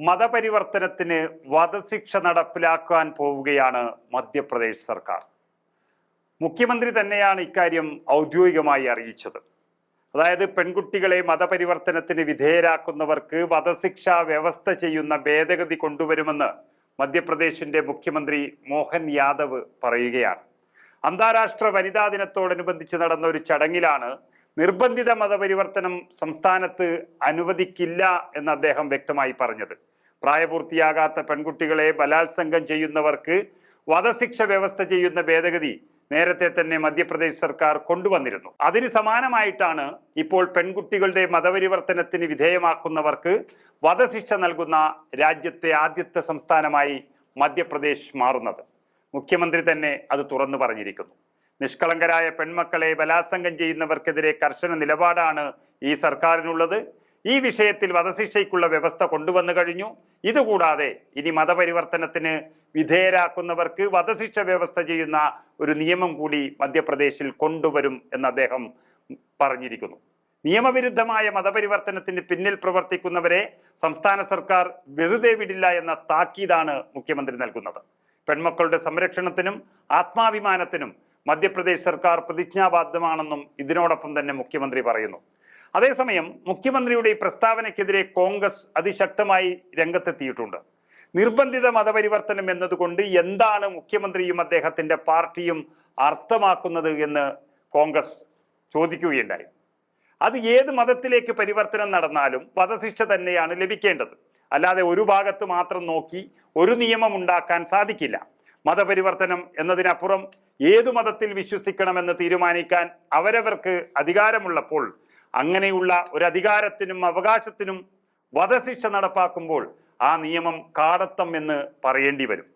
മതപരിവർത്തനത്തിന് വധശിക്ഷ നടപ്പിലാക്കാൻ പോവുകയാണ് മധ്യപ്രദേശ് സർക്കാർ. മുഖ്യമന്ത്രി തന്നെയാണ് ഇക്കാര്യം ഔദ്യോഗികമായി അറിയിച്ചത്. അതായത് പെൺകുട്ടികളെ മതപരിവർത്തനത്തിന് വിധേയരാക്കുന്നവർക്ക് വധശിക്ഷ വ്യവസ്ഥ ചെയ്യുന്ന ഭേദഗതി കൊണ്ടുവരുമെന്ന് മധ്യപ്രദേശിന്റെ മുഖ്യമന്ത്രി മോഹൻ യാദവ് പറയുകയാണ്. അന്താരാഷ്ട്ര വനിതാ ദിനത്തോടനുബന്ധിച്ച് നടന്ന ഒരു ചടങ്ങിലാണ് നിർബന്ധിത മതപരിവർത്തനം സംസ്ഥാനത്ത് അനുവദിക്കില്ല എന്ന് അദ്ദേഹം വ്യക്തമായി പറഞ്ഞത്. പ്രായപൂർത്തിയാകാത്ത പെൺകുട്ടികളെ ബലാത്സംഗം ചെയ്യുന്നവർക്ക് വധശിക്ഷ വ്യവസ്ഥ ചെയ്യുന്ന ഭേദഗതി നേരത്തെ തന്നെ മധ്യപ്രദേശ് സർക്കാർ കൊണ്ടുവന്നിരുന്നു. അതിന് സമാനമായിട്ടാണ് ഇപ്പോൾ പെൺകുട്ടികളുടെ മതപരിവർത്തനത്തിന് വിധേയമാക്കുന്നവർക്ക് വധശിക്ഷ നൽകുന്ന രാജ്യത്തെ ആദ്യത്തെ സംസ്ഥാനമായി മധ്യപ്രദേശ് മാറുന്നത്. മുഖ്യമന്ത്രി തന്നെ അത് തുറന്നു പറഞ്ഞിരിക്കുന്നു. നിഷ്കളങ്കരായ പെൺമക്കളെ ബലാത്സംഗം ചെയ്യുന്നവർക്കെതിരെ കർശന നിലപാടാണ് ഈ സർക്കാരിനുള്ളത്. ഈ വിഷയത്തിൽ വധശിക്ഷയ്ക്കുള്ള വ്യവസ്ഥ കൊണ്ടുവന്നു കഴിഞ്ഞു. ഇതുകൂടാതെ ഇനി മതപരിവർത്തനത്തിന് വിധേയരാക്കുന്നവർക്ക് വധശിക്ഷ വ്യവസ്ഥ ചെയ്യുന്ന ഒരു നിയമം കൂടി മധ്യപ്രദേശിൽ കൊണ്ടുവരും എന്ന് അദ്ദേഹം പറഞ്ഞിരിക്കുന്നു. നിയമവിരുദ്ധമായ മതപരിവർത്തനത്തിന് പിന്നിൽ പ്രവർത്തിക്കുന്നവരെ സംസ്ഥാന സർക്കാർ വെറുതെ വിടില്ല എന്ന താക്കീതാണ് മുഖ്യമന്ത്രി നൽകുന്നത്. പെൺമക്കളുടെ സംരക്ഷണത്തിനും ആത്മാഭിമാനത്തിനും മധ്യപ്രദേശ് സർക്കാർ പ്രതിജ്ഞാബദ്ധമാണെന്നും ഇതിനോടൊപ്പം തന്നെ മുഖ്യമന്ത്രി പറയുന്നു. അതേസമയം മുഖ്യമന്ത്രിയുടെ ഈ പ്രസ്താവനയ്ക്കെതിരെ കോൺഗ്രസ് അതിശക്തമായി രംഗത്തെത്തിയിട്ടുണ്ട്. നിർബന്ധിത മതപരിവർത്തനം എന്നതുകൊണ്ട് എന്താണ് മുഖ്യമന്ത്രിയും അദ്ദേഹത്തിന്റെ പാർട്ടിയും അർത്ഥമാക്കുന്നത് എന്ന് കോൺഗ്രസ് ചോദിക്കുകയുണ്ടായി. അത് ഏത് മതത്തിലേക്ക് പരിവർത്തനം നടന്നാലും വധശിക്ഷ തന്നെയാണ് ലഭിക്കേണ്ടത്. അല്ലാതെ ഒരു ഭാഗത്ത് മാത്രം നോക്കി ഒരു നിയമം ഉണ്ടാക്കാൻ സാധിക്കില്ല. മതപരിവർത്തനം എന്നതിനപ്പുറം ഏതു മതത്തിൽ വിശ്വസിക്കണമെന്ന് തീരുമാനിക്കാൻ അവരവർക്ക് അധികാരമുള്ളപ്പോൾ അങ്ങനെയുള്ള ഒരു അധികാരത്തിനും അവകാശത്തിനും വധശിക്ഷ നടപ്പാക്കുമ്പോൾ ആ നിയമം കാടത്തം എന്ന് പറയേണ്ടി വരും.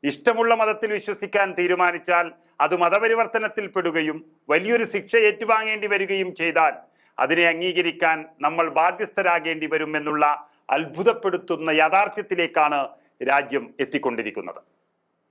ഇഷ്ടമുള്ള മതത്തിൽ വിശ്വസിക്കാൻ തീരുമാനിച്ചാൽ അത് മതപരിവർത്തനത്തിൽ പെടുകയും വലിയൊരു ശിക്ഷ ഏറ്റുവാങ്ങേണ്ടി വരികയും ചെയ്താൽ അതിനെ അംഗീകരിക്കാൻ നമ്മൾ ബാധ്യസ്ഥരാകേണ്ടി വരും എന്നുള്ള അത്ഭുതപ്പെടുത്തുന്ന യാഥാർത്ഥ്യത്തിലേക്കാണ് രാജ്യം എത്തിക്കൊണ്ടിരിക്കുന്നത്.